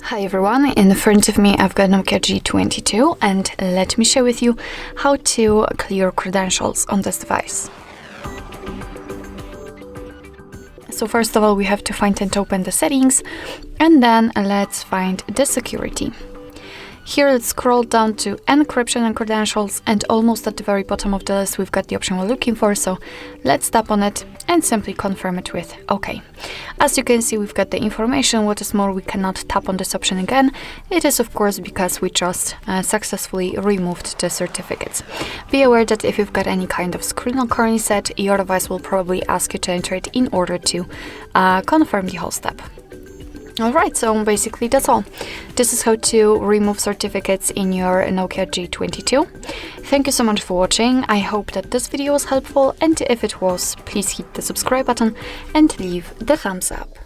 Hi everyone, in front of me I've got NOKIA G22 and let me share with you how to clear credentials on this device. So first of all we have to find and open the settings, and then let's find the security. Here let's scroll down to encryption and credentials, and almost at the very bottom of the list we've got the option we're looking for, so let's tap on it and simply confirm it with OK. As you can see, we've got the information. What is more, we cannot tap on this option again. It is of course because we just successfully removed the certificates. Be aware that if you've got any kind of screen lock reset, your device will probably ask you to enter it in order to confirm the whole step. Alright, so basically that's all. This is how to remove certificates in your NOKIA G22. Thank you so much for watching. I hope that this video was helpful, and if it was, please hit the subscribe button and leave the thumbs up.